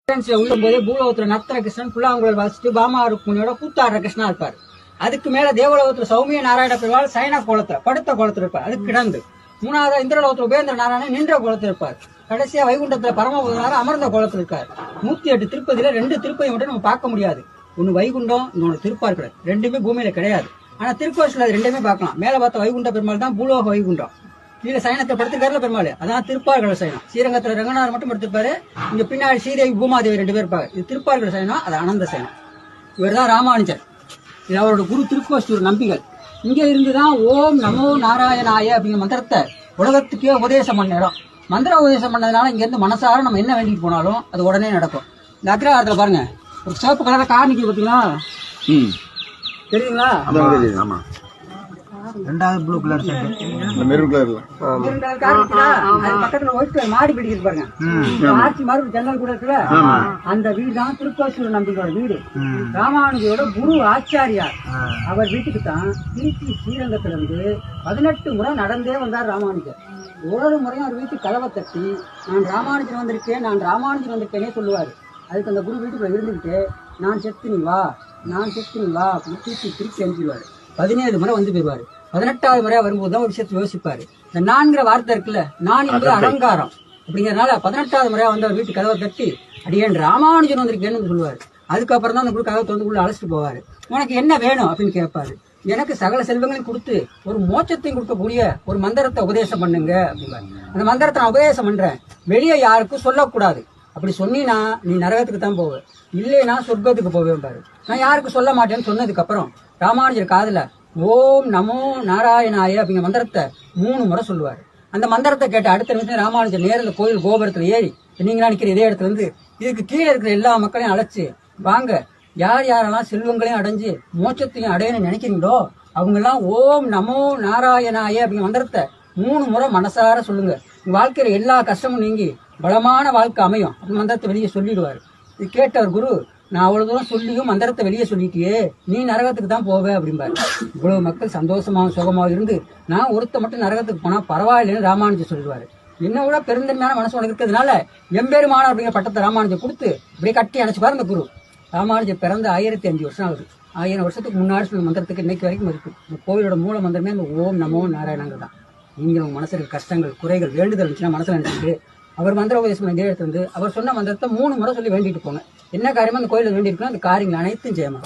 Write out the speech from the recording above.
உள்ளும்போதே பூலோகத்துல நர்த்தன கிருஷ்ணன் புல்லாங்குழல் வாசிட்டு பாமா ருக்மணியோட கூத்தாடுற கிருஷ்ணா இருப்பார். அதுக்கு மேல தேவலோகத்துல சௌமிய நாராயண பெருமாள் சயன கோலத்துல படுத்த கோலத்துல இருப்பார். அதுக்கு கிடந்து மூணாவது இந்திரலோகத்துல உபேந்திர நாராயணன் நின்ற கோலத்துல இருப்பார். கடைசியா வைகுண்டத்துல பரமபுதனார் அமர்ந்த கோலத்துல இருக்காரு. 108 திருப்பதியில 2 திருப்பதி மட்டும் நம்ம பார்க்க முடியாது. ஒன்னு வைகுண்டம், இன்னொன்னு திருப்பார்கடல். ரெண்டுமே பூமியில கிடையாது. ஆனா திருக்கோசில அது ரெண்டுமே பார்க்கலாம். மேல பார்த்த வைகுண்ட பெருமாள் தான் பூலோக வைகுண்டம். கீழே சயனத்தை படுத்திருக்காருல பெருமாள், அதான் திருப்பார்கடல் சயனம். ஸ்ரீரங்கத்துல ரங்கநாதர் மட்டும் படுத்திருப்பாரு. இங்க பின்னாடி ஸ்ரீதேவி பூமாதேவி 2 பேர் இருப்பாங்க. இது திருப்பார்கடல் சயனம், அது அனந்த சயனம். இவர் தான் ராமானுஜர். இது அவரோட குரு திருக்கோஷ்டூர் நம்பிகள். இங்க இருந்துதான் ஓம் நமோ நாராயணாய அப்படிங்கிற மந்திரத்தை உலகத்துக்கே உபதேசம் பண்ண இடம். மந்திர உபதேசம் பண்ணதுனால இங்க இருந்து மனசார நம்ம என்ன வேண்டிட்டு போனாலும் அது உடனே நடக்கும். இந்த அக்ரஹாரத்துல பாருங்க, ஒரு சிவப்பு கலர கார் நிக்க பாத்தீங்களா? தெரியுங்களா? ரெண்டாவது ப்ளூ கலர் மெரூன் கலர்ல பக்கத்துல ஒயிட் கலர் மாடி பிடிக்கிறது பாருங்க. ஆட்சி மறுபடி ஜன்னல் கூட இருக்குல்ல, அந்த வீடு தான் திருக்கோசூர் நம்பிக்கையோட வீடு. ராமானுஜரோட குரு ஆச்சாரியார். அவர் வீட்டுக்கு தான் திருச்சி ஸ்ரீரங்கத்துல இருந்து 18 முறை நடந்தே வந்தார் ராமானுஜர். ஒரு முறையும் அவர் வீட்டு கதவை தட்டி நான் ராமானுஜர் வந்திருக்கேன், நான் ராமானுஜர் வந்திருக்கேனே சொல்லுவாரு. அதுக்கு அந்த குரு வீட்டுக்குள்ள இருந்துகிட்டு நான் செத்து நீ வா, நான் செத்து நீ வா அப்படின்னு திருப்பி அனுப்பிடுவாரு. 17 முறை வந்து போயிருவாரு. 18வது முறையா வரும்போதுதான் ஒரு விஷயத்தை யோசிப்பாரு. இந்த நான்கிற வார்த்தை இருக்குல்ல, நான் என்பது அலங்காரம் அப்படிங்கறதுனால 18வது முறையா வந்து அவர் வீட்டு கதவை தட்டி அடியேன் ராமானுஜன் வந்திருக்கேன்னு சொல்லுவாரு. அதுக்கப்புறம் தான் அந்த குரு கதவை வந்து உள்ள அழைச்சிட்டு போவாரு. உனக்கு என்ன வேணும் அப்படின்னு கேட்பாரு. எனக்கு சகல செல்வங்களையும் கொடுத்து ஒரு மோட்சத்தையும் கொடுக்கக்கூடிய ஒரு மந்திரத்தை உபதேசம் பண்ணுங்க அப்படிம்பாரு. அந்த மந்திரத்தை நான் உபதேசம் பண்றேன், வெளியே யாருக்கும் சொல்லக்கூடாது. அப்படி சொன்னீனா நீ நரகத்துக்கு தான் போவ, இல்லைன்னா சொர்க்கத்துக்கு போவேன் பாரு. நான் யாருக்கும் சொல்ல மாட்டேன்னு சொன்னதுக்கு அப்புறம் ராமானுஜர் காதுல ஓம் நமோ நாராயணாய அப்படிங்கிற மந்திரத்தை 3 முறை சொல்லுவாரு. அந்த மந்திரத்தை கேட்ட அடுத்த நிமிஷம் ராமானுஜர் நேரில் கோயில் கோபுரத்துல ஏறி நீங்களா நிக்கிற இதே இடத்துல இருந்து இதுக்கு கீழே இருக்கிற எல்லா மக்களையும் அழைச்சு வாங்க, யார் யாரெல்லாம் செல்வங்களையும் அடைஞ்சு மோட்சத்தையும் அடையணும்னு நினைக்கிறீங்களோ அவங்க எல்லாம் ஓம் நமோ நாராயணாய அப்படிங்கிற மந்திரத்தை 3 முறை மனசார சொல்லுங்க. உங்க வாழ்க்கையில எல்லா கஷ்டமும் நீங்கி பலமான வாழ்க்கை அமையும். அந்த மந்திரத்தை வெளியே சொல்லிடுவாரு. இது கேட்டவர் குரு, நான் அவ்வளவு தூரம் சொல்லியும் மந்திரத்தை வெளியே சொல்லிட்டியே, நீ நரகத்துக்கு தான் போவ அப்படிம்பாரு. இவ்வளவு மக்கள் சந்தோஷமாவும் சுகமாவும் இருந்து நான் ஒருத்த மட்டும் நரகத்துக்கு போனா பரவாயில்லைன்னு ராமானுஜர் சொல்லுவாரு. என்ன விட பெருந்தன்மையான மனசு உனக்கு இருக்கிறதுனால எம்பெருமானார் அப்படிங்கிற பட்டத்தை ராமானுஜர் கொடுத்து இப்படியே கட்டி அணைச்சுப்பாரு அந்த குரு. ராமானுஜர் பிறந்த 1005 வருஷம் ஆகுது. 1000 வருஷத்துக்கு முன்னாடி சொல்ல மந்திரத்துக்கு இன்னைக்கு வரைக்கும் இருக்கு. இந்த கோவிலோட மூல மந்திரமே அந்த ஓம் நமோ நாராயணங்க தான். நீங்க உங்க மனசுல கஷ்டங்கள் குறைகள் வேண்டுதல் இருந்துச்சுன்னா மனசுல நினைச்சிட்டு அவர் மந்திர உபதேசம் இதே எடுத்து வந்து அவர் சொன்ன மந்திரத்தை 3 முறை சொல்லி வேண்டிட்டு போங்க. என்ன காரியமா அந்த கோயில வேண்டியிருக்கோம் அந்த காரியங்கள் அனைத்தும் செய்யணும்.